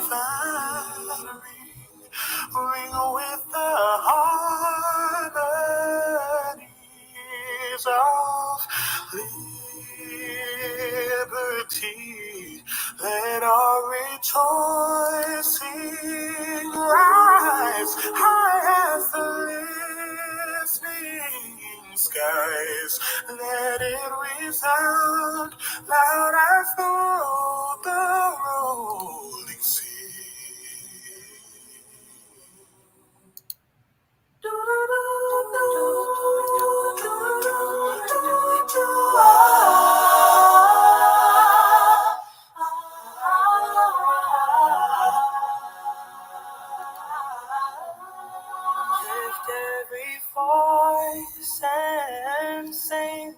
heaven ring with the harmonies of liberty. Let our rejoicing rise high as the listening skies. Let it resound loud as the rolling sea. Lift every voice and sing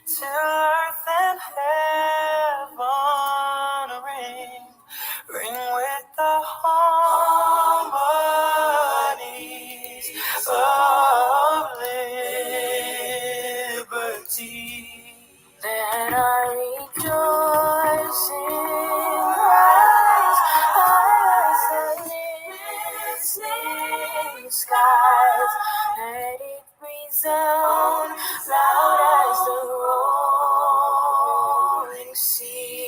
till earth and heaven ring, ring with the harmonies of liberty. Let our rejoicing rise as the listening skies. Let it resound loud as the rolling sea.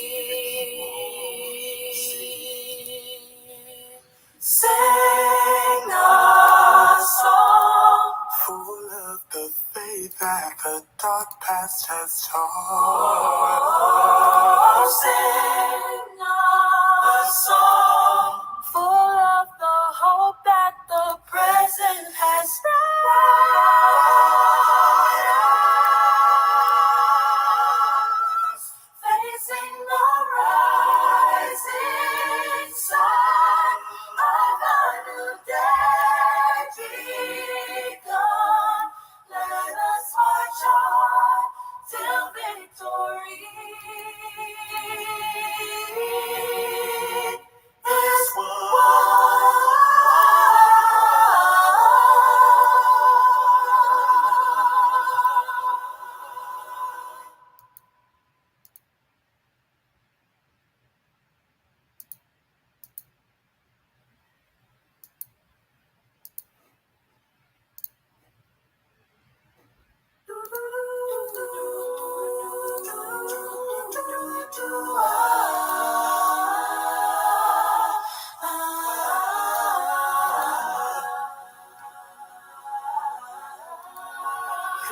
Sing a song full of the faith that the dark past has taught. Sing a song full of the hope that the present has brought us. Facing the rising sun of a new day begun. Let us march on till victory is won.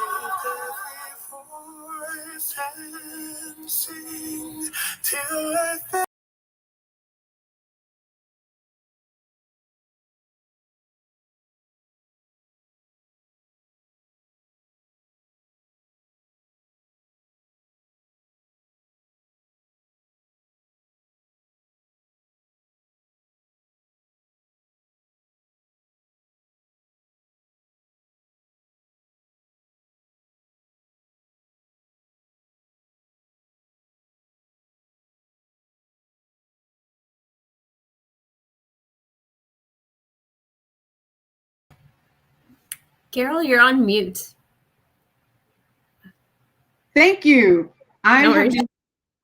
Lift every voice and sing till earth Carol, you're on mute. Thank you. No worries.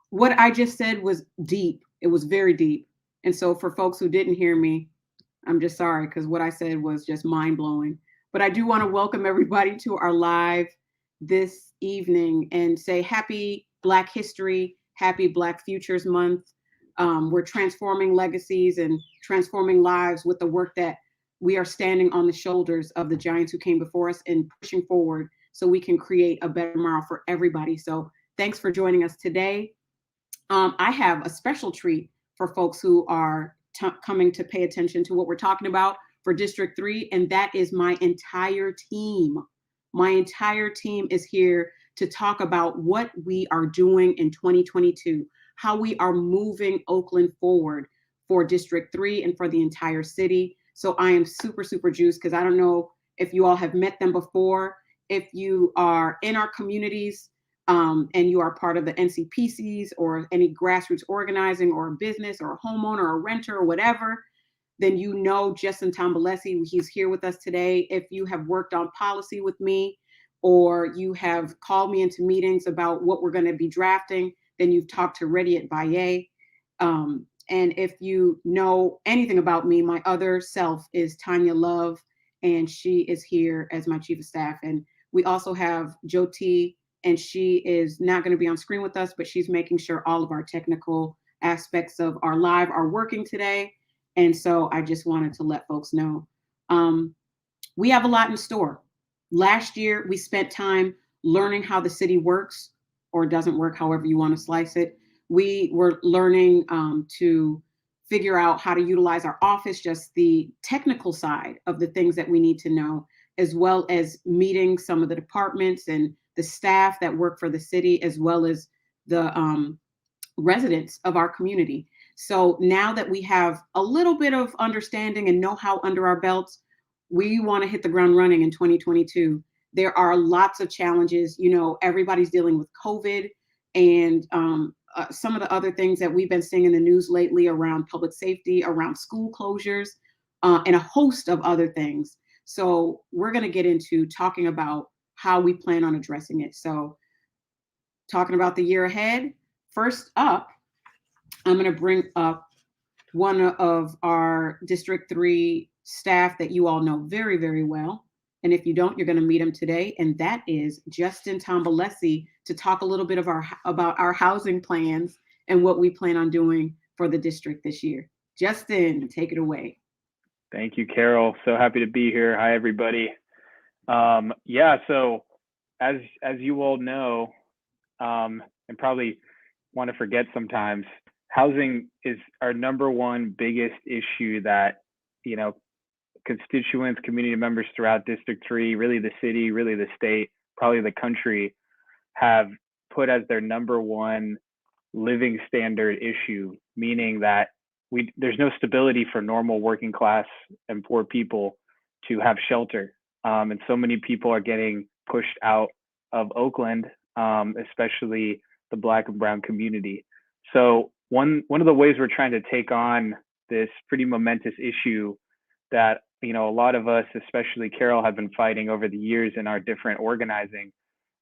What I just said was deep. It was very deep. And so for folks who didn't hear me, I'm just sorry because what I said was just mind blowing. But I do want to welcome everybody to our live this evening and say happy Black History, happy Black Futures Month. We're transforming legacies and transforming lives with the work that we are standing on the shoulders of the giants who came before us and pushing forward so we can create a better tomorrow for everybody. So thanks for joining us today. I have a special treat for folks who are coming to pay attention to what we're talking about for District 3, and that is my entire team. My entire team is here to talk about what we are doing in 2022, how we are moving Oakland forward for District 3 and for the entire city. So I am super, super juiced because I don't know if you all have met them before. If you are in our communities and you are part of the NCPCs or any grassroots organizing or a business or a homeowner or a renter or whatever, then you know Justin Tombolesi. He's here with us today. If you have worked on policy with me or you have called me into meetings about what we're going to be drafting, then you've talked to Rediat Baye. And if you know anything about me, my other self is Tanya Love, and she is here as my chief of staff. And we also have Jyoti, and she is not going to be on screen with us, but she's making sure all of our technical aspects of our live are working today. And so I just wanted to let folks know. We have a lot in store. Last year, we spent time learning how the city works or doesn't work, however you want to slice it. We were learning to figure out how to utilize our office, just the technical side of the things that we need to know, as well as meeting some of the departments and the staff that work for the city, as well as the residents of our community. So now that we have a little bit of understanding and know-how under our belts, we want to hit the ground running in 2022. There are lots of challenges. You know, everybody's dealing with COVID and some of the other things that we've been seeing in the news lately around public safety, around school closures, and a host of other things. So we're going to get into talking about how we plan on addressing it. So talking about the year ahead, first up, I'm going to bring up one of our District 3 staff that you all know very, very well. And if you don't, you're going to meet him today. And that is Justin Tombolesi, to talk a little bit about our housing plans and what we plan on doing for the district this year. Justin, take it away. Thank you, Carol. So happy to be here. Hi, everybody. Yeah, so as you all know, and probably want to forget sometimes, housing is our number one biggest issue that, you know, constituents, community members throughout District 3, really the city, really the state, probably the country, have put as their number one living standard issue, meaning that there's no stability for normal working class and poor people to have shelter. And so many people are getting pushed out of Oakland, especially the Black and Brown community. So one of the ways we're trying to take on this pretty momentous issue that, you know, a lot of us, especially Carol, have been fighting over the years in our different organizing,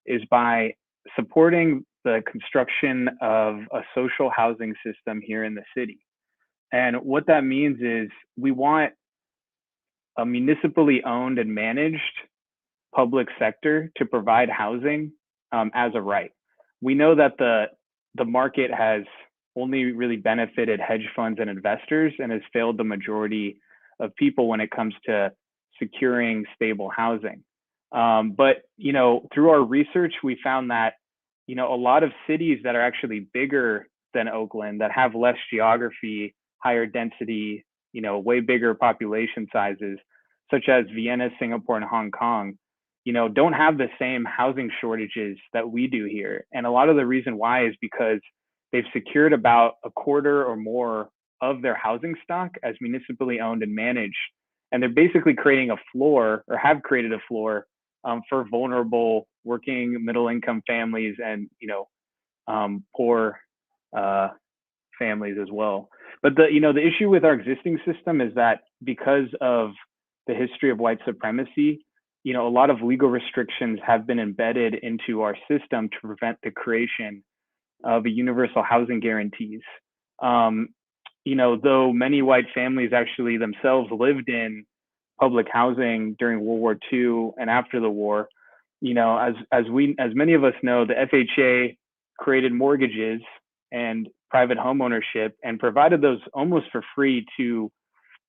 is by supporting the construction of a social housing system here in the city. And what that means is we want a municipally owned and managed public sector to provide housing as a right. We know that the market has only really benefited hedge funds and investors and has failed the majority of people when it comes to securing stable housing. But, you know, through our research, we found that, you know, a lot of cities that are actually bigger than Oakland, that have less geography, higher density, you know, way bigger population sizes, such as Vienna, Singapore, and Hong Kong, you know, don't have the same housing shortages that we do here. And a lot of the reason why is because they've secured about a quarter or more of their housing stock as municipally owned and managed. And they're basically creating a floor, or have created a floor, for vulnerable working middle income families and, you know, poor families as well. But the issue with our existing system is that because of the history of white supremacy, you know, a lot of legal restrictions have been embedded into our system to prevent the creation of a universal housing guarantees. You know, though many white families actually themselves lived in public housing during World War II and after the war, you know, as many of us know, the FHA created mortgages and private home ownership and provided those almost for free to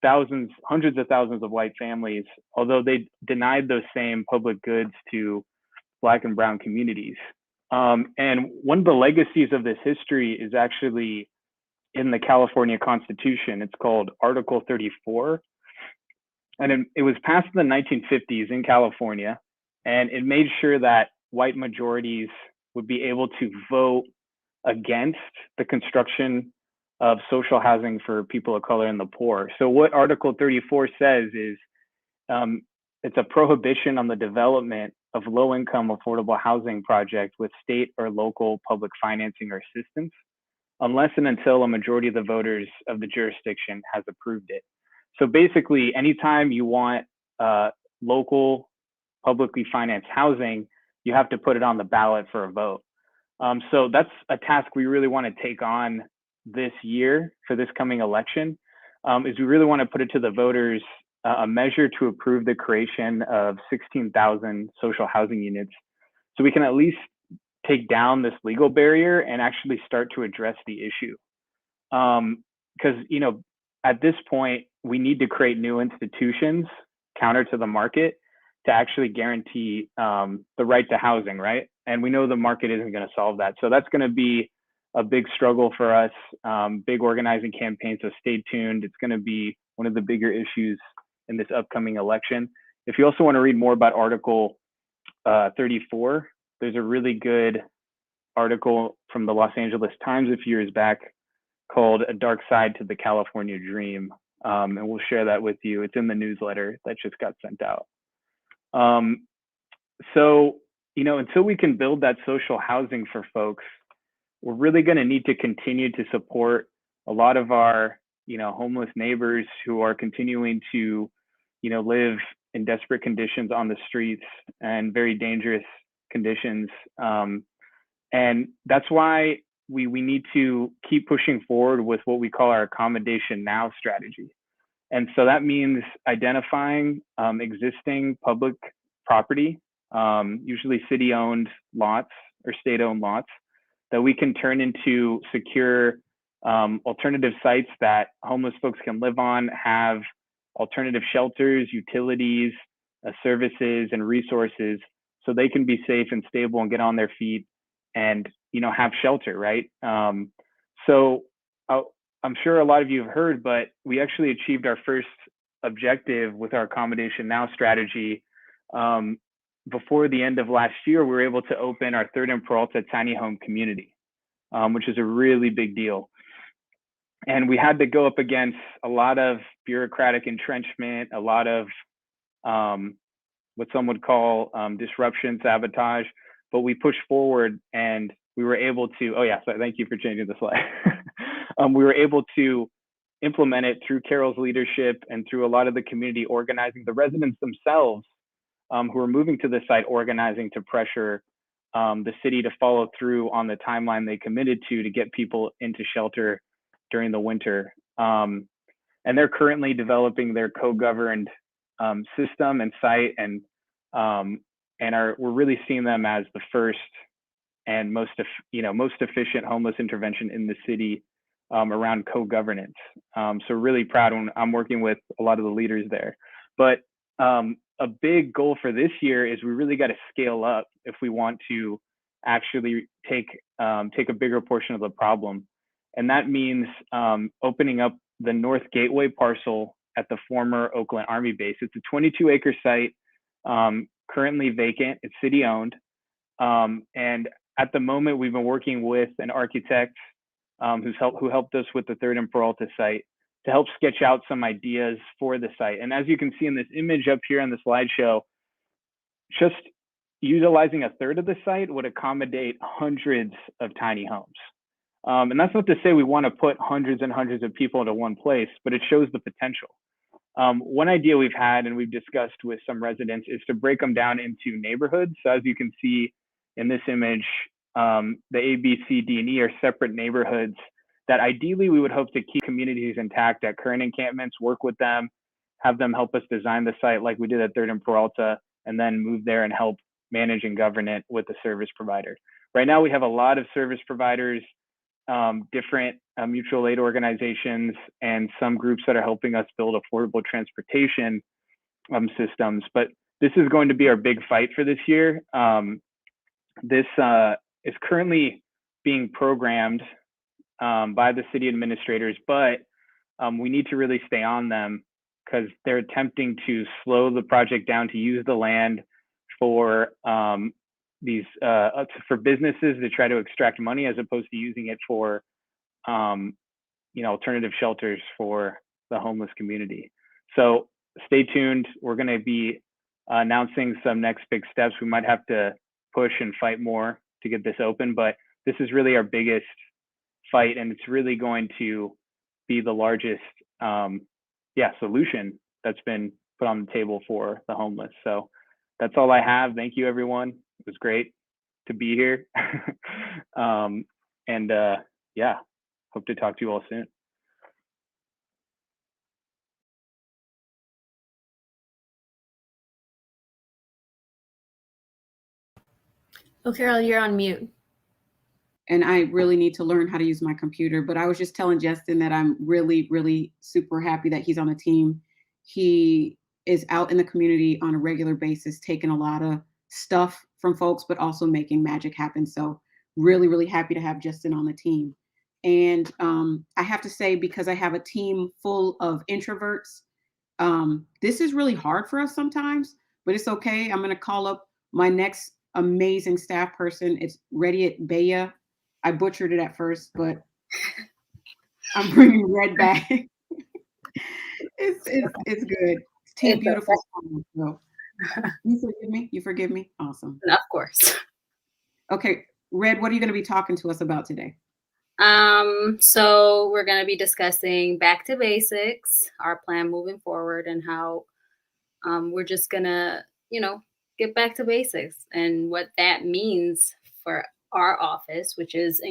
thousands, hundreds of thousands of white families, although they denied those same public goods to Black and Brown communities. And one of the legacies of this history is actually in the California Constitution. It's called Article 34. And it was passed in the 1950s in California. And it made sure that white majorities would be able to vote against the construction of social housing for people of color and the poor. So what Article 34 says is it's a prohibition on the development of low-income affordable housing projects with state or local public financing or assistance, unless and until a majority of the voters of the jurisdiction has approved it. So basically, anytime you want local publicly financed housing, you have to put it on the ballot for a vote. So that's a task we really want to take on this year for this coming election is we really want to put it to the voters a measure to approve the creation of 16,000 social housing units, so we can at least take down this legal barrier and actually start to address the issue. Because at this point, we need to create new institutions counter to the market to actually guarantee the right to housing, right? And we know the market isn't going to solve that. So that's going to be a big struggle for us, big organizing campaign. So stay tuned. It's going to be one of the bigger issues in this upcoming election. If you also want to read more about Article 34, there's a really good article from the Los Angeles Times a few years back called A Dark Side to the California Dream. And we'll share that with you. It's in the newsletter that just got sent out. So, until we can build that social housing for folks, we're really going to need to continue to support a lot of our, homeless neighbors who are continuing to, live in desperate conditions on the streets and very dangerous conditions. And that's why we need to keep pushing forward with what we call our accommodation now strategy. And so that means identifying existing public property, usually city-owned lots or state-owned lots, that we can turn into secure alternative sites that homeless folks can live on, have alternative shelters, utilities, services, and resources, so they can be safe and stable and get on their feet and have shelter, right? So I'm sure a lot of you have heard, but we actually achieved our first objective with our accommodation now strategy. Before the end of last year, we were able to open our Third and Peralta tiny home community, which is a really big deal. And we had to go up against a lot of bureaucratic entrenchment, a lot of what some would call disruption, sabotage, but we pushed forward and we were able to, so thank you for changing the slide. We were able to implement it through Carol's leadership and through a lot of the community organizing, the residents themselves who are moving to the site, organizing to pressure the city to follow through on the timeline they committed to get people into shelter during the winter. And they're currently developing their co-governed system and site, and we're really seeing them as the first and most efficient homeless intervention in the city around co-governance. So really proud when I'm working with a lot of the leaders there. But a big goal for this year is we really got to scale up if we want to actually take a bigger portion of the problem. And that means opening up the North Gateway parcel at the former Oakland Army base. It's a 22-acre site, currently vacant. It's city-owned. And at the moment, we've been working with an architect who helped us with the Third and Peralta site to help sketch out some ideas for the site. And as you can see in this image up here on the slideshow, just utilizing a third of the site would accommodate hundreds of tiny homes. And that's not to say we want to put hundreds and hundreds of people into one place, but it shows the potential. One idea we've had and we've discussed with some residents is to break them down into neighborhoods. So as you can see in this image, the A, B, C, D, and E are separate neighborhoods that ideally we would hope to keep communities intact at current encampments, work with them, have them help us design the site like we did at Third and Peralta, and then move there and help manage and govern it with the service provider. Right now we have a lot of service providers, different mutual aid organizations, and some groups that are helping us build affordable transportation systems. But this is going to be our big fight for this year. This is currently being programmed by the city administrators, but we need to really stay on them because they're attempting to slow the project down to use the land for for businesses to try to extract money as opposed to using it for alternative shelters for the homeless community. So stay tuned. We're going to be announcing some next big steps. We might have to push and fight more to get this open, but this is really our biggest fight, and it's really going to be the largest solution that's been put on the table for the homeless. So that's all I have. Thank you, everyone. It was great to be here. hope to talk to you all soon. Oh, Carol, you're on mute. And I really need to learn how to use my computer. But I was just telling Justin that I'm really, really super happy that he's on the team. He is out in the community on a regular basis, taking a lot of stuff from folks, but also making magic happen. So really, really happy to have Justin on the team. And I have to say, because I have a team full of introverts, this is really hard for us sometimes, but it's okay. I'm going to call up my next amazing staff person. It's Rediat Baya. I butchered it at first, but I'm bringing Red back. it's good. It's Team It's Beautiful. So. You forgive me? You forgive me? Awesome. Of course. Okay, Red, what are you going to be talking to us about today? So we're going to be discussing back to basics, our plan moving forward, and how we're just going to, get back to basics and what that means for our office, which is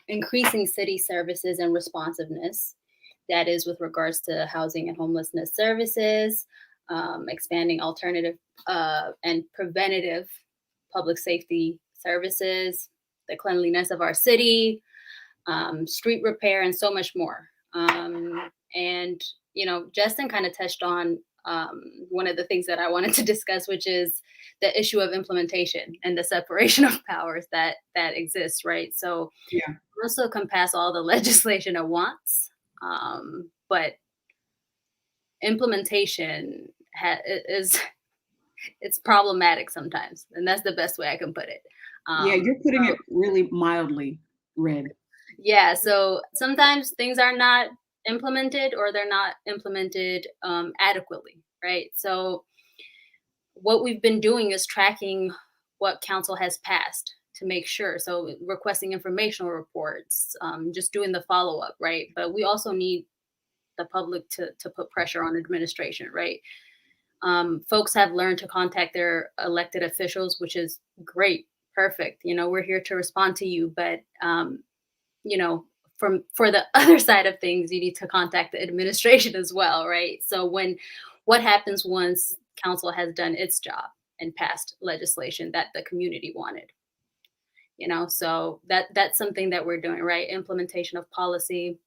increasing city services and responsiveness. That is with regards to housing and homelessness services, expanding alternative and preventative public safety services, the cleanliness of our city, street repair, and so much more. And, Justin kind of touched on one of the things that I wanted to discuss, which is the issue of implementation and the separation of powers that exists, right? So yeah, also can pass all the legislation at once, but implementation it's problematic sometimes, and that's the best way I can put it. Yeah, you're putting it really mildly, Red. Yeah, so sometimes things are not implemented, or they're not implemented adequately, right? So what we've been doing is tracking what council has passed to make sure. So requesting informational reports, just doing the follow-up, right? But we also need the public to put pressure on administration, right? Folks have learned to contact their elected officials, which is great, perfect. We're here to respond to you, but for the other side of things, you need to contact the administration as well, right? So what happens once council has done its job and passed legislation that the community wanted? So that's something that we're doing, right? Implementation of policy,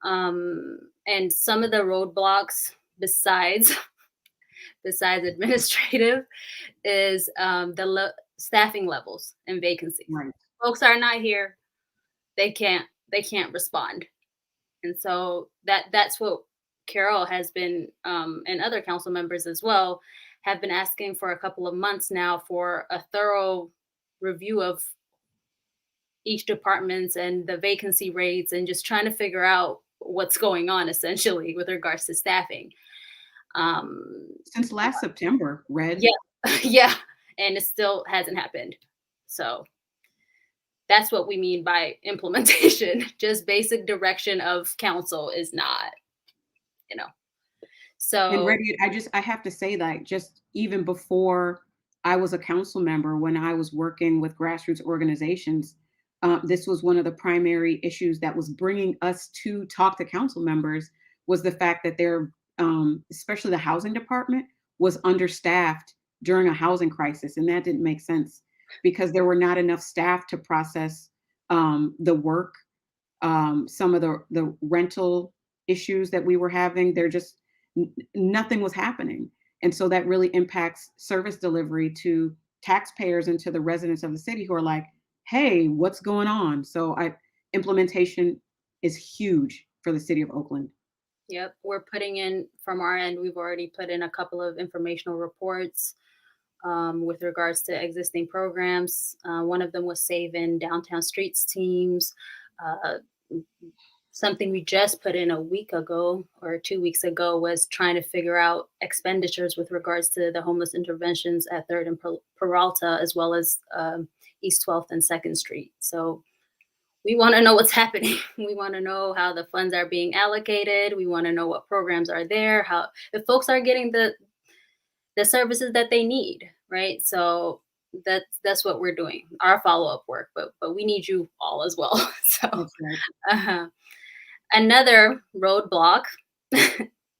and some of the roadblocks besides administrative is the staffing levels and vacancies. Right. Folks are not here. They can't respond. And so that's what Carol has been, and other council members as well, have been asking for a couple of months now for a thorough review of each department's and the vacancy rates, and just trying to figure out what's going on essentially with regards to staffing. Since last September, Red. Yeah, yeah, and it still hasn't happened. So that's what we mean by implementation. Just basic direction of council is not, So. And Reddy, I have to say that just even before I was a council member, when I was working with grassroots organizations, this was one of the primary issues that was bringing us to talk to council members, was the fact that they're, especially the housing department, was understaffed during a housing crisis. And that didn't make sense because there were not enough staff to process the work, some of the rental issues that we were having. They're just, nothing was happening. And so that really impacts service delivery to taxpayers and to the residents of the city who are like, hey, what's going on? So implementation is huge for the city of Oakland. Yep, we're putting in, from our end, we've already put in a couple of informational reports with regards to existing programs. One of them was Saving Downtown Streets Teams. Something we just put in a week ago or 2 weeks ago was trying to figure out expenditures with regards to the homeless interventions at 3rd and Peralta, as well as East 12th and 2nd Street. So we want to know what's happening. We want to know how the funds are being allocated. We want to know what programs are there, if folks are getting the services that they need, right? So that's what we're doing, our follow-up work, but we need you all as well. So That's right. Another roadblock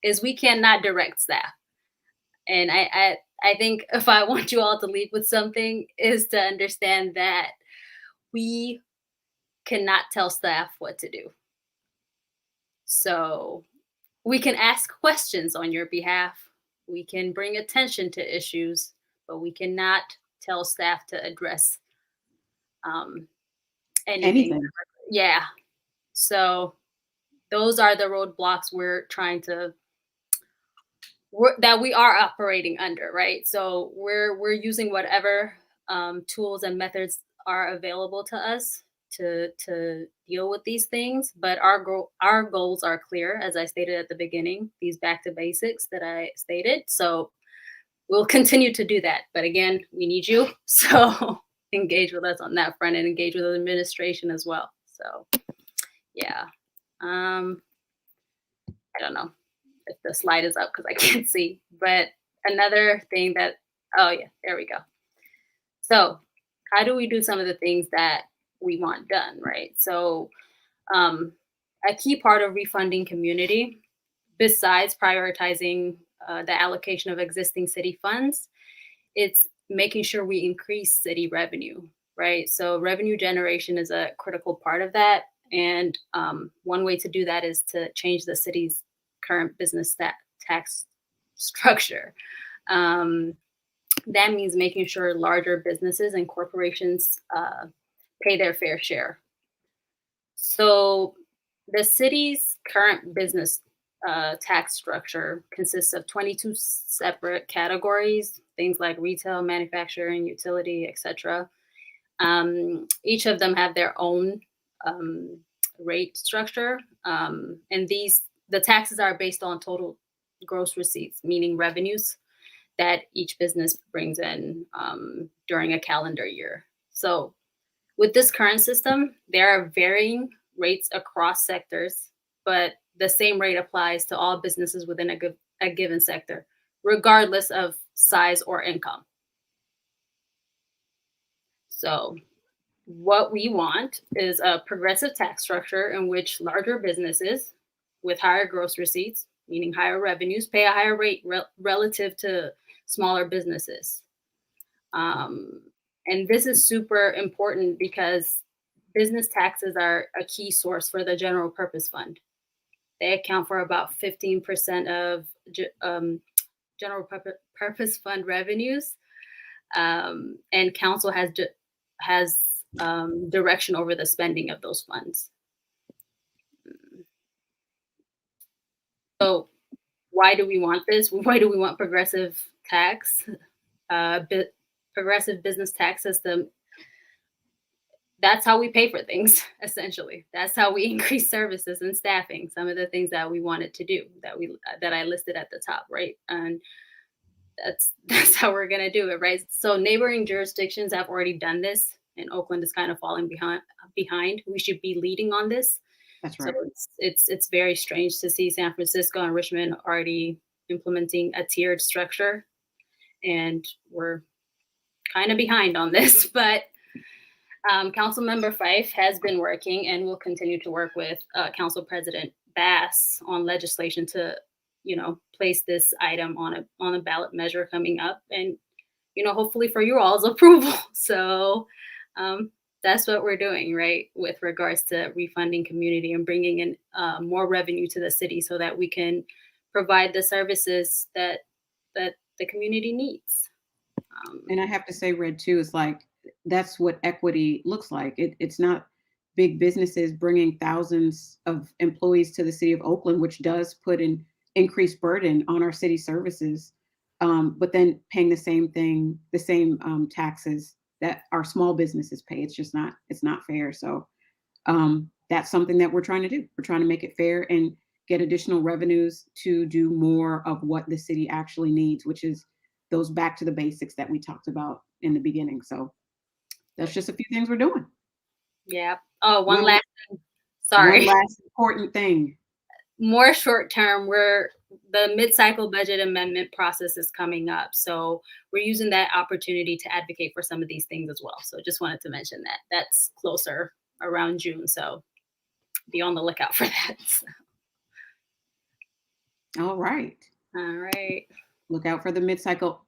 is we cannot direct staff. And I think if I want you all to leave with something is to understand that we cannot tell staff what to do. So we can ask questions on your behalf. We can bring attention to issues, but we cannot tell staff to address anything. Yeah. So those are the roadblocks that we are operating under, right? So we're using whatever tools and methods are available to us to deal with these things. But our goals are clear, as I stated at the beginning. These back to basics that I stated. So we'll continue to do that. But again, we need you. So engage with us on that front and engage with the administration as well. So yeah. I don't know if the slide is up because I can't see. But another thing oh yeah, there we go. So how do we do some of the things that we want done, right? So a key part of refunding community, besides prioritizing the allocation of existing city funds, it's making sure we increase city revenue, right? So revenue generation is a critical part of that. And one way to do that is to change the city's current business tax structure. That means making sure larger businesses and corporations pay their fair share. So the city's current business tax structure consists of 22 separate categories, things like retail, manufacturing, utility, etc. Each of them have their own rate structure, and the taxes are based on total gross receipts, meaning revenues that each business brings in during a calendar year. So with this current system, there are varying rates across sectors, but the same rate applies to all businesses within a given sector, regardless of size or income. So what we want is a progressive tax structure in which larger businesses with higher gross receipts, meaning higher revenues, pay a higher rate relative to smaller businesses. And this is super important because business taxes are a key source for the general purpose fund. They account for about 15% of general purpose fund revenues, and council has direction over the spending of those funds. So why do we want this? Why do we want progressive tax? Progressive business tax system. That's how we pay for things, essentially. That's how we increase services and staffing. Some of the things that we wanted to do that I listed at the top, right? And that's how we're gonna do it, right? So neighboring jurisdictions have already done this, and Oakland is kind of falling behind. We should be leading on this. That's right. So it's very strange to see San Francisco and Richmond already implementing a tiered structure, and we're kind of behind on this. But Councilmember Fife has been working and will continue to work with Council President Bass on legislation to, place this item on a ballot measure coming up, and hopefully for you all's approval. So that's what we're doing, right, with regards to refunding community and bringing in more revenue to the city so that we can provide the services that the community needs. And I have to say, Red, too, is like, that's what equity looks like. It's not big businesses bringing thousands of employees to the city of Oakland, which does put an increased burden on our city services, but then paying the same taxes that our small businesses pay. It's not fair. So that's something that we're trying to do. We're trying to make it fair and get additional revenues to do more of what the city actually needs, which is those back to the basics that we talked about in the beginning. So that's just a few things we're doing. Yeah. Oh, one last thing. Sorry. One last important thing. More short term, the mid-cycle budget amendment process is coming up. So we're using that opportunity to advocate for some of these things as well. So just wanted to mention that. That's closer around June. So be on the lookout for that. So, All right. all right. Look out for the mid-cycle.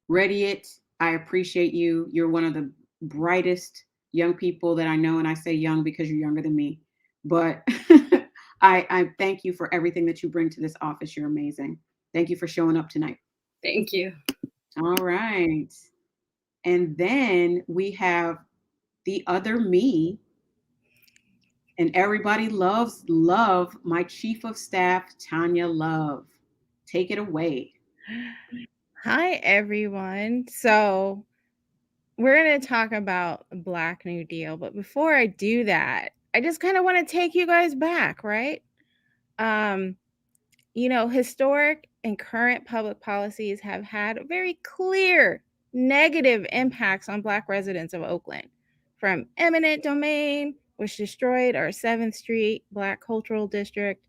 Ready it. I appreciate you. You're one of the brightest young people that I know, and I say young because you're younger than me. But I thank you for everything that you bring to this office. You're amazing. Thank you for showing up tonight. Thank you. All right. And then we have the other me. And everybody loves my chief of staff, Tanya Love. Take it away. Hi, everyone. So we're going to talk about Black New Deal. But before I do that, I just kind of want to take you guys back, right? Historic and current public policies have had very clear negative impacts on Black residents of Oakland, from eminent domain, which destroyed our 7th Street Black Cultural District,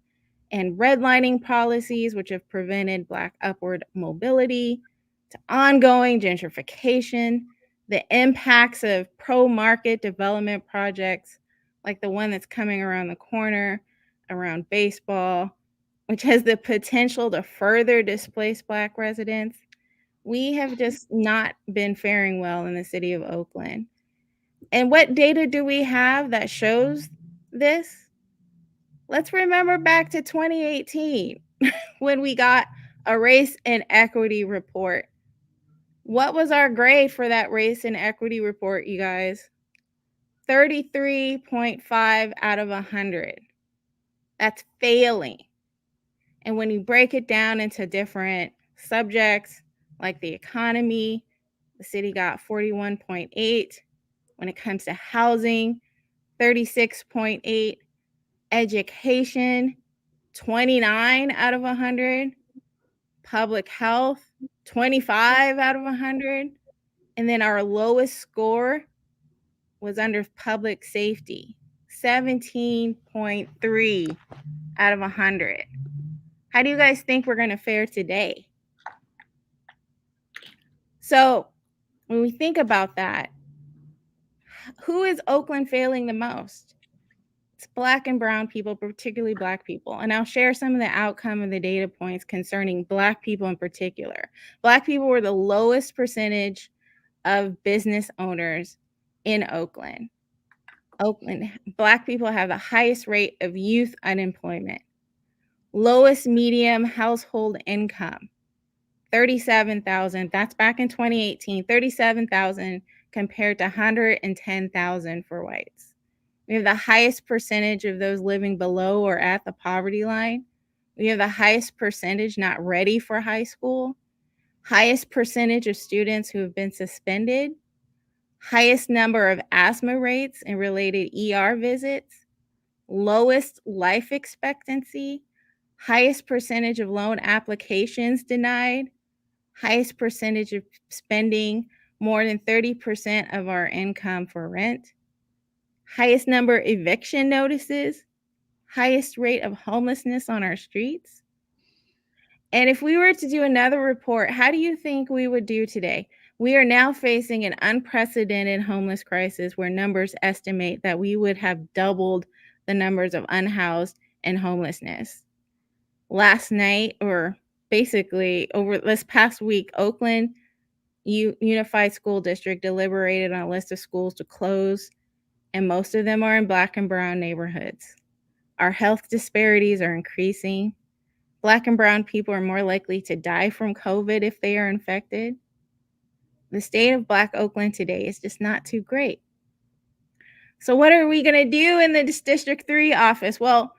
and redlining policies, which have prevented Black upward mobility, to ongoing gentrification, the impacts of pro-market development projects like the one that's coming around the corner around baseball, which has the potential to further displace Black residents. We have just not been faring well in the city of Oakland. And what data do we have that shows this? Let's remember back to 2018 when we got a race and equity report. What was our grade for that race and equity report, you guys? 33.5 out of 100. That's failing. And when you break it down into different subjects, like the economy, the city got 41.8. When it comes to housing, 36.8. Education, 29 out of 100. Public health, 25 out of 100. And then our lowest score was under public safety, 17.3 out of 100. How do you guys think we're going to fare today? So when we think about that, who is Oakland failing the most? It's Black and brown people, particularly Black people. And I'll share some of the outcome of the data points concerning Black people in particular. Black people were the lowest percentage of business owners in Oakland. Black people have the highest rate of youth unemployment. Lowest medium household income, 37,000. That's back in 2018, 37,000 compared to 110,000 for whites. We have the highest percentage of those living below or at the poverty line. We have the highest percentage not ready for high school. Highest percentage of students who have been suspended. Highest number of asthma rates and related ER visits. Lowest life expectancy. Highest percentage of loan applications denied. Highest percentage of spending more than 30% of our income for rent. Highest number of eviction notices. Highest rate of homelessness on our streets. And if we were to do another report, how do you think we would do today? We are now facing an unprecedented homeless crisis where numbers estimate that we would have doubled the numbers of unhoused and homelessness. Last night, or basically over this past week, Oakland Unified School District deliberated on a list of schools to close, and most of them are in Black and brown neighborhoods. Our health disparities are increasing. Black and brown people are more likely to die from COVID if they are infected. The state of Black Oakland today is just not too great. So what are we going to do in the District 3 office? Well,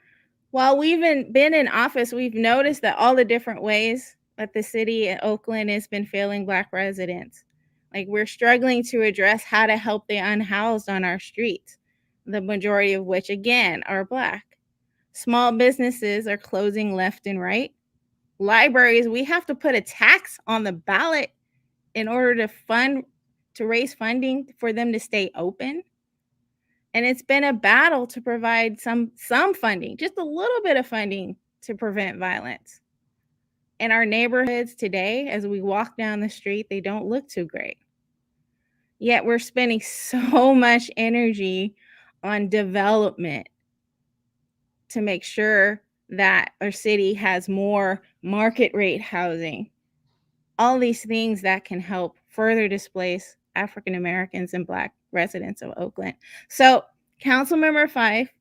while we've been in office, we've noticed that all the different ways that the city of Oakland has been failing Black residents. Like, we're struggling to address how to help the unhoused on our streets, the majority of which, again, are Black. Small businesses are closing left and right. Libraries, we have to put a tax on the ballot in order to raise funding for them to stay open. And it's been a battle to provide some funding, just a little bit of funding to prevent violence. In our neighborhoods today, as we walk down the street, they don't look too great. Yet we're spending so much energy on development to make sure that our city has more market rate housing. All these things that can help further displace African Americans and Black residents of Oakland. So Councilmember Fife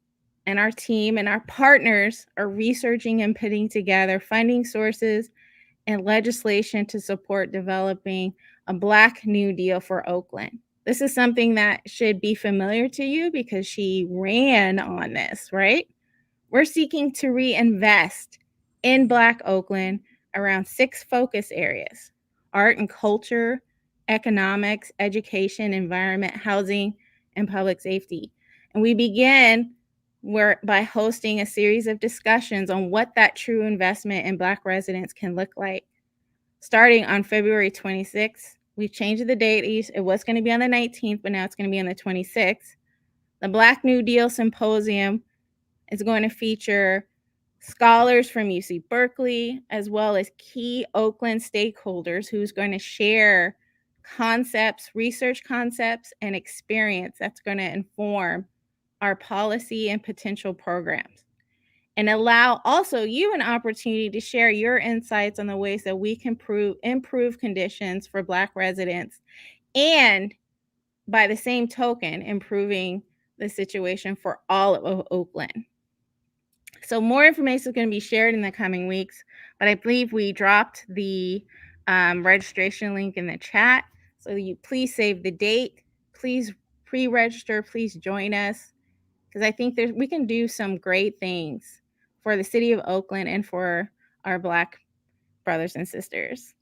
and our team and our partners are researching and putting together funding sources and legislation to support developing a Black New Deal for Oakland. This is something that should be familiar to you because she ran on this, right? We're seeking to reinvest in Black Oakland around 6 focus areas: art and culture, economics, education, environment, housing, and public safety. And we begin by hosting a series of discussions on what that true investment in Black residents can look like. Starting on February 26th, we've changed the date. It was going to be on the 19th, but now it's going to be on the 26th. The Black New Deal Symposium is going to feature scholars from UC Berkeley, as well as key Oakland stakeholders who's going to share concepts, research concepts, and experience that's going to inform our policy and potential programs, and allow also you an opportunity to share your insights on the ways that we can improve conditions for Black residents, and by the same token, improving the situation for all of Oakland. So more information is going to be shared in the coming weeks, but I believe we dropped the registration link in the chat. So you please save the date, please pre-register, please join us, because I think we can do some great things for the city of Oakland and for our Black brothers and sisters.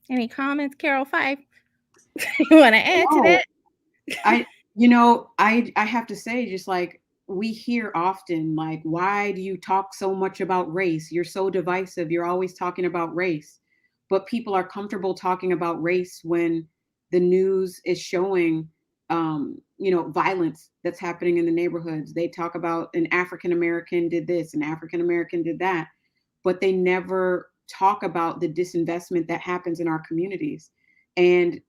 Any comments, Carol Fife? You want to add to that? I have to say, just like we hear often, like, why do you talk so much about race? You're so divisive. You're always talking about race. But people are comfortable talking about race when the news is showing, violence that's happening in the neighborhoods. They talk about an African American did this, an African American did that, but they never talk about the disinvestment that happens in our communities. And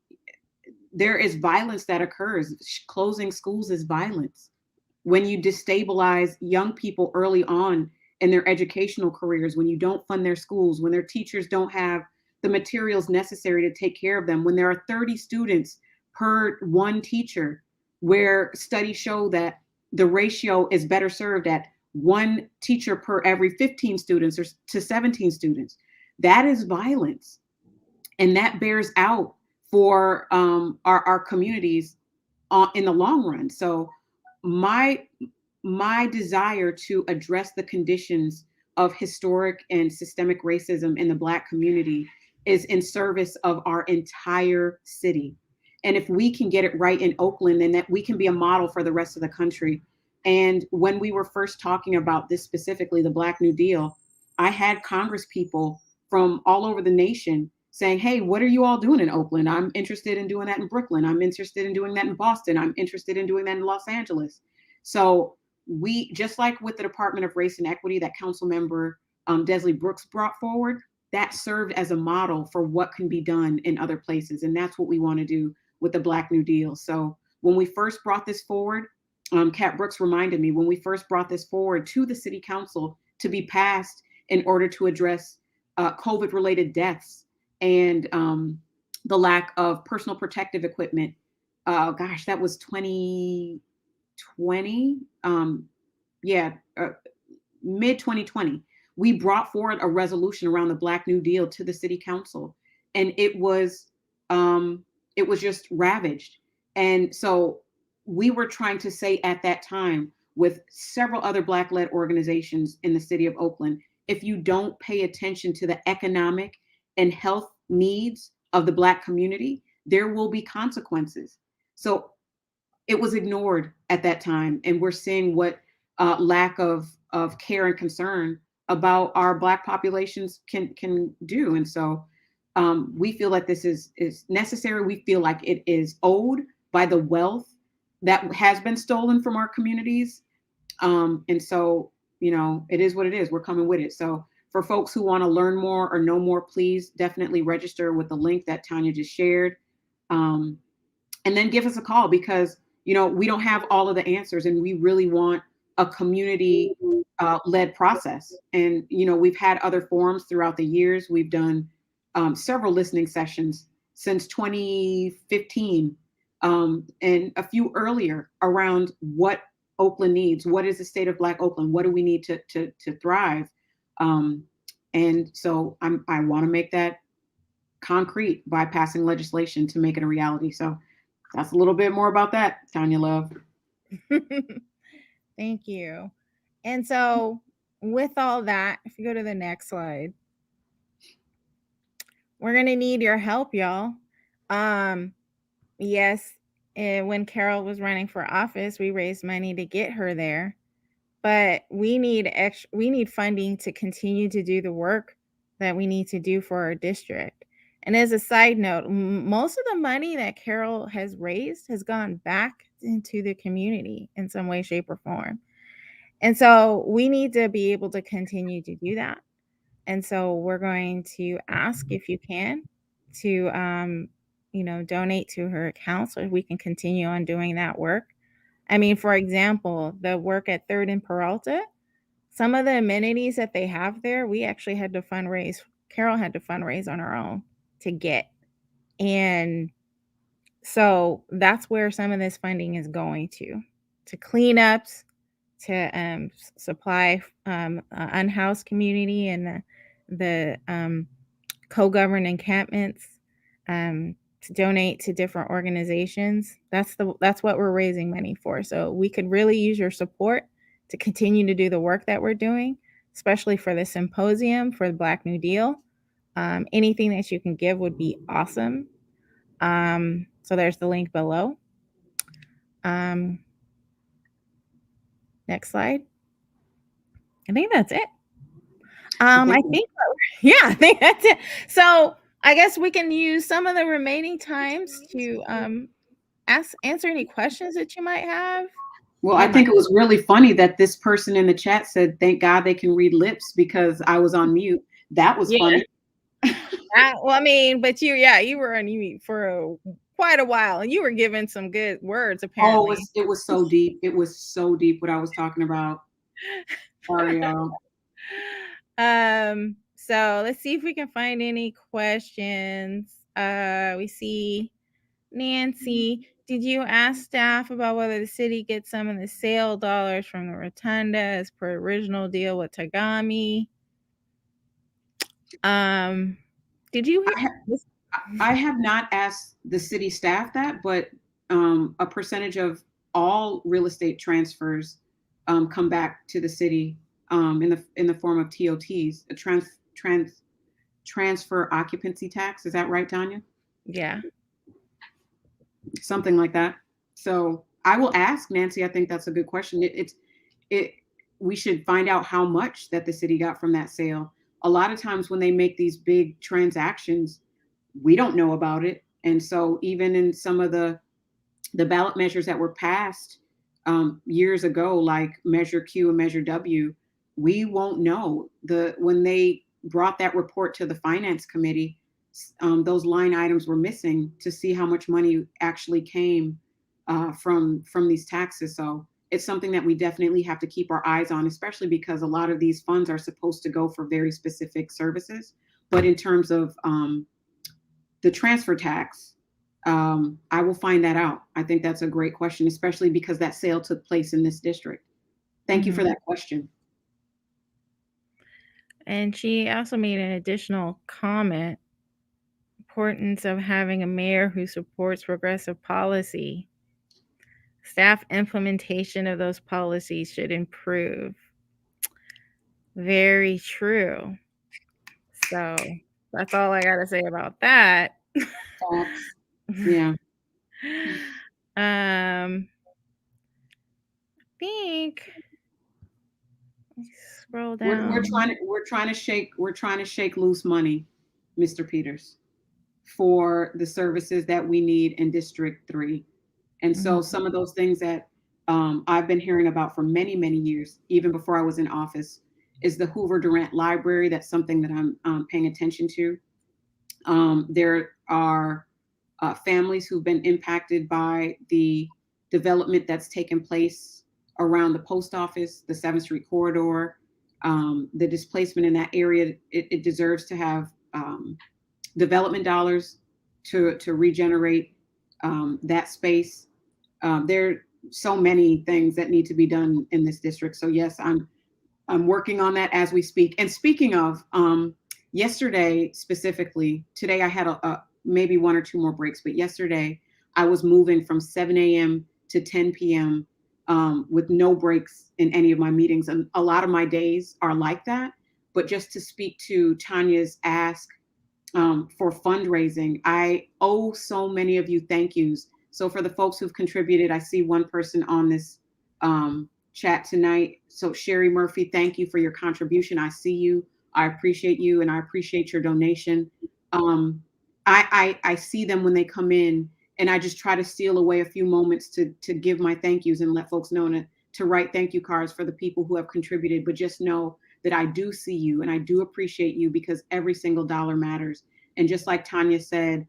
there is violence that occurs. Closing schools is violence. When you destabilize young people early on in their educational careers, when you don't fund their schools, when their teachers don't have the materials necessary to take care of them, when there are 30 students per one teacher, where studies show that the ratio is better served at one teacher per every 15 students or to 17 students. That is violence. And that bears out for our communities in the long run. So my desire to address the conditions of historic and systemic racism in the Black community is in service of our entire city. And if we can get it right in Oakland, then that we can be a model for the rest of the country. And when we were first talking about this specifically, the Black New Deal, I had Congress people from all over the nation saying, hey, what are you all doing in Oakland? I'm interested in doing that in Brooklyn. I'm interested in doing that in Boston. I'm interested in doing that in Los Angeles. So we, just like with the Department of Race and Equity that Council Member Desley Brooks brought forward, that served as a model for what can be done in other places. And that's what we want to do with the Black New Deal. So when we first brought this forward, Kat Brooks reminded me, when we first brought this forward to the City Council to be passed in order to address COVID-related deaths and the lack of personal protective equipment, that was 2020, mid 2020. We brought forward a resolution around the Black New Deal to the City Council, and it was just ravaged. And so we were trying to say at that time, with several other Black-led organizations in the city of Oakland, if you don't pay attention to the economic and health needs of the Black community, there will be consequences. So it was ignored at that time. And we're seeing what lack of care and concern about our Black populations can do. And so we feel like this is necessary. We feel like it is owed by the wealth that has been stolen from our communities. And so, it is what it is. We're coming with it. So for folks who want to learn more or know more, please definitely register with the link that Tanya just shared. And then give us a call, because, we don't have all of the answers, and we really want a community led process. And, we've had other forums throughout the years. We've done several listening sessions since 2015 and a few earlier around what Oakland needs. What is the state of Black Oakland? What do we need to thrive? And so I want to make that concrete by passing legislation to make it a reality. So that's a little bit more about that, Tanya Love. Thank you. And so with all that, if you go to the next slide, we're going to need your help, y'all. Yes, when Carol was running for office, we raised money to get her there, but we need funding to continue to do the work that we need to do for our district. And as a side note, most of the money that Carol has raised has gone back into the community in some way, shape, or form. And so we need to be able to continue to do that. And so we're going to ask if you can to, donate to her account so we can continue on doing that work. I mean, for example, the work at 3rd and Peralta, some of the amenities that they have there, we actually had to fundraise. Carol had to fundraise on her own to get. And so that's where some of this funding is going to cleanups, to supply unhoused community and the co-governed encampments, to donate to different organizations. That's what we're raising money for. So we could really use your support to continue to do the work that we're doing, especially for the symposium for the Black New Deal. Anything that you can give would be awesome. So there's the link below. Next slide. I think that's it. I think that's it. So I guess we can use some of the remaining times to answer any questions that you might have. Well, I think it was really funny that this person in the chat said, "Thank God they can read lips," because I was on mute. That was funny. Well, I mean, but you were on mute for quite a while, and you were giving some good words. Apparently, it was so deep. It was so deep what I was talking about. Sorry, y'all. So let's see if we can find any questions. We see Nancy. Did you ask staff about whether the city gets some of the sale dollars from the rotunda as per original deal with Tagami? Did you hear? I have not asked the city staff that, but a percentage of all real estate transfers come back to the city in the form of TOTs, a transfer occupancy tax. Is that right, Tanya? Yeah. Something like that. So I will ask Nancy. I think that's a good question. We should find out how much that the city got from that sale. A lot of times when they make these big transactions, we don't know about it. And so even in some of the ballot measures that were passed years ago, like Measure Q and Measure W, we won't know. When they brought that report to the Finance Committee, those line items were missing to see how much money actually came from these taxes. So it's something that we definitely have to keep our eyes on, especially because a lot of these funds are supposed to go for very specific services. But in terms of the transfer tax, I will find that out. I think that's a great question, especially because that sale took place in this district. Thank you for that question. And she also made an additional comment: importance of having a mayor who supports progressive policy. Staff implementation of those policies should improve. Very true. So that's all I got to say about that. Yeah. I think scroll down. We're trying to shake loose money, Mr. Peters, for the services that we need in District 3. And so some of those things that I've been hearing about for many, many years, even before I was in office, is the Hoover Durant Library. That's something that I'm paying attention to. There are families who've been impacted by the development that's taken place around the post office, the 7th Street corridor, the displacement in that area, it deserves to have development dollars to regenerate that space. There are so many things that need to be done in this district. So yes, I'm working on that as we speak. And speaking of, yesterday specifically, today I had a maybe 1 or 2 more breaks, but yesterday I was moving from 7 a.m. to 10 p.m. With no breaks in any of my meetings. And a lot of my days are like that. But just to speak to Tanya's ask for fundraising, I owe so many of you thank yous. So for the folks who've contributed, I see one person on this chat tonight. So Sherry Murphy, thank you for your contribution. I see you. I appreciate you, and I appreciate your donation. I see them when they come in, and I just try to steal away a few moments to give my thank yous and let folks know to write thank you cards for the people who have contributed. But just know that I do see you and I do appreciate you, because every single dollar matters. And just like Tanya said,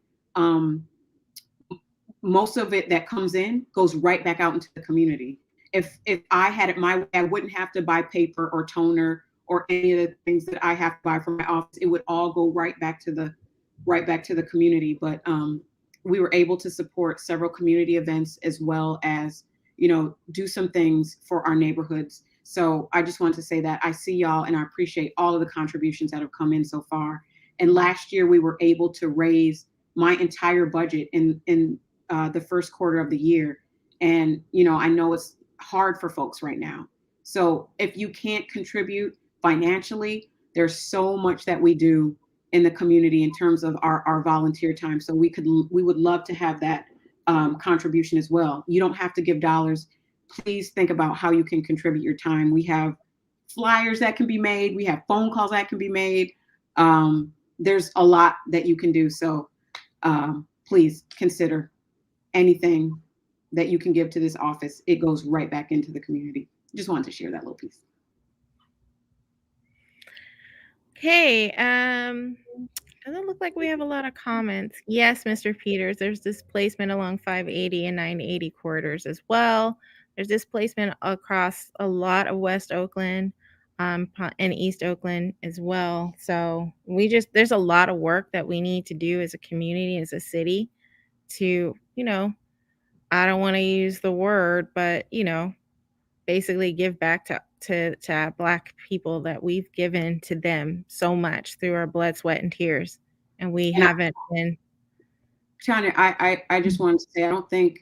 most of it that comes in goes right back out into the community. If I had it my way, I wouldn't have to buy paper or toner or any of the things that I have to buy for my office. It would all go right back to the community. But we were able to support several community events, as well as, do some things for our neighborhoods. So I just wanted to say that I see y'all, and I appreciate all of the contributions that have come in so far. And last year we were able to raise my entire budget in the first quarter of the year. And, I know it's hard for folks right now. So if you can't contribute financially, there's so much that we do in the community in terms of our volunteer time. So we would love to have that contribution as well. You don't have to give dollars. Please think about how you can contribute your time. We have flyers that can be made. We have phone calls that can be made. There's a lot that you can do. So please consider anything that you can give to this office. It goes right back into the community. Just wanted to share that little piece. Okay. Doesn't look like we have a lot of comments. Yes, Mr. Peters, there's displacement along 580 and 980 corridors as well. There's displacement across a lot of West Oakland and East Oakland as well. So there's a lot of work that we need to do as a community, as a city, to, I don't want to use the word, but, basically give back to Black people that we've given to them so much through our blood, sweat, and tears. And we haven't been. Tanya, I just wanted to say,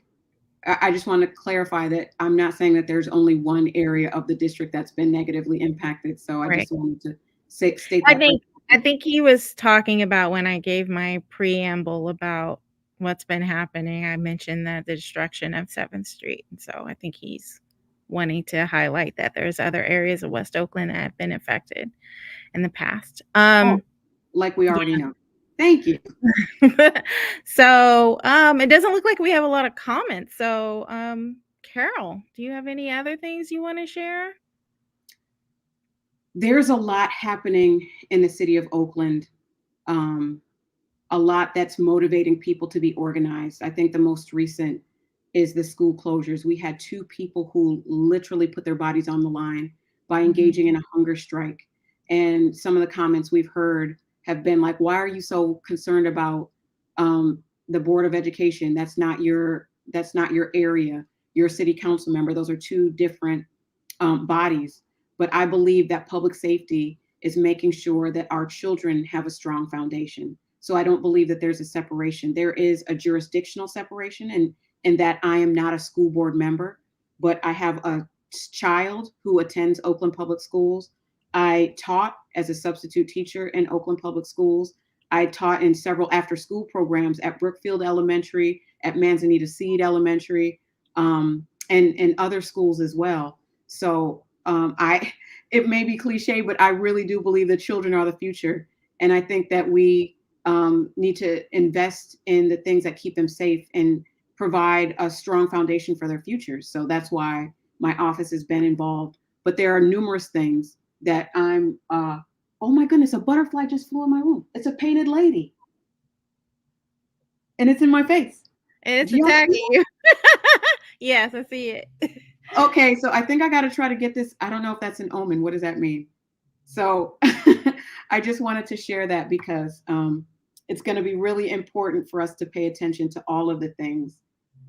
I just want to clarify that I'm not saying that there's only one area of the district that's been negatively impacted. So I just wanted to state that. I think he was talking about, when I gave my preamble about what's been happening, I mentioned that the destruction of 7th Street. And so I think he's wanting to highlight that there's other areas of West Oakland that have been affected in the past. Like we already know. Thank you. So it doesn't look like we have a lot of comments. So Carol, do you have any other things you want to share? There's a lot happening in the city of Oakland. A lot that's motivating people to be organized. I think the most recent is the school closures. We had 2 people who literally put their bodies on the line by engaging in a hunger strike. And some of the comments we've heard have been like, why are you so concerned about the Board of Education? That's not your area. You're a city council member. Those are 2 different bodies. But I believe that public safety is making sure that our children have a strong foundation. So I don't believe that there's a separation. There is a jurisdictional separation, and that I am not a school board member, but I have a child who attends Oakland Public Schools. I taught as a substitute teacher in Oakland Public Schools. I taught in several after-school programs at Brookfield Elementary, at Manzanita Seed Elementary, and other schools as well. So it may be cliche, but I really do believe that children are the future. And I think that we need to invest in the things that keep them safe and provide a strong foundation for their futures. So that's why my office has been involved. But there are numerous things that I'm, oh my goodness, a butterfly just flew in my room. It's a painted lady. And it's in my face. And it's attacking you. Yes, I see it. Okay, so I think I got to try to get this. I don't know if that's an omen. What does that mean? So I just wanted to share that because it's going to be really important for us to pay attention to all of the things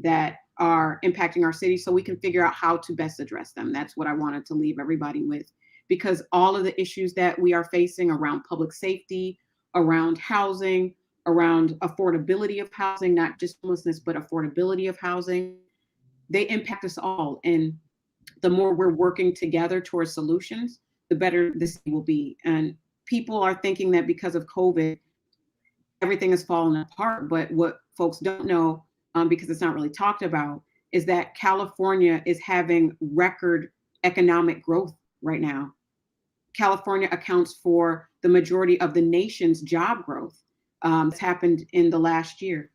that are impacting our city so we can figure out how to best address them. That's what I wanted to leave everybody with, because all of the issues that we are facing around public safety, around housing, around affordability of housing, not just homelessness, but affordability of housing, they impact us all. And the more we're working together towards solutions, the better the city will be. And people are thinking that because of COVID, everything is falling apart. But what folks don't know, because it's not really talked about, is that California is having record economic growth right now. California accounts for the majority of the nation's job growth. It's happened in the last year.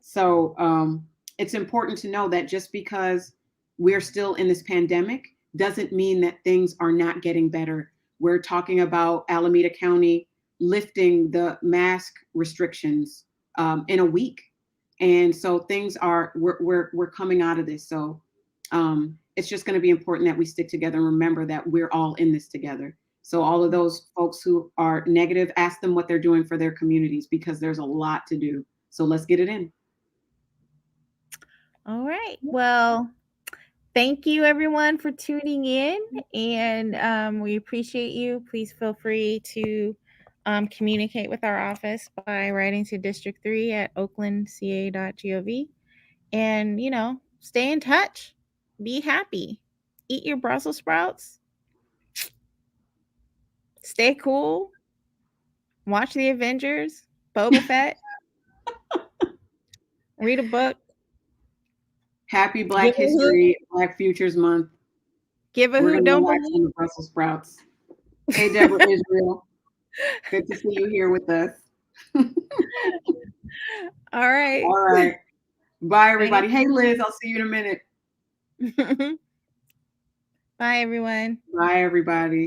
So it's important to know that just because we're still in this pandemic doesn't mean that things are not getting better. We're talking about Alameda County lifting the mask restrictions in a week. And so things are, we're coming out of this. So it's just going to be important that we stick together and remember that we're all in this together. So all of those folks who are negative, ask them what they're doing for their communities, because there's a lot to do. So let's get it in. All right. Well, thank you everyone for tuning in, and we appreciate you. Please feel free to communicate with our office by writing to District 3 at oaklandca.gov. And, stay in touch. Be happy. Eat your Brussels sprouts. Stay cool. Watch the Avengers. Boba Fett. Read a book. Happy Black History, Black Futures Month. Give a We're who going to don't relax on the Brussels sprouts. Hey, Deborah Israel. Good to see you here with us. All right. All right. Bye, everybody. Hey, Liz, I'll see you in a minute. Bye, everyone. Bye, everybody.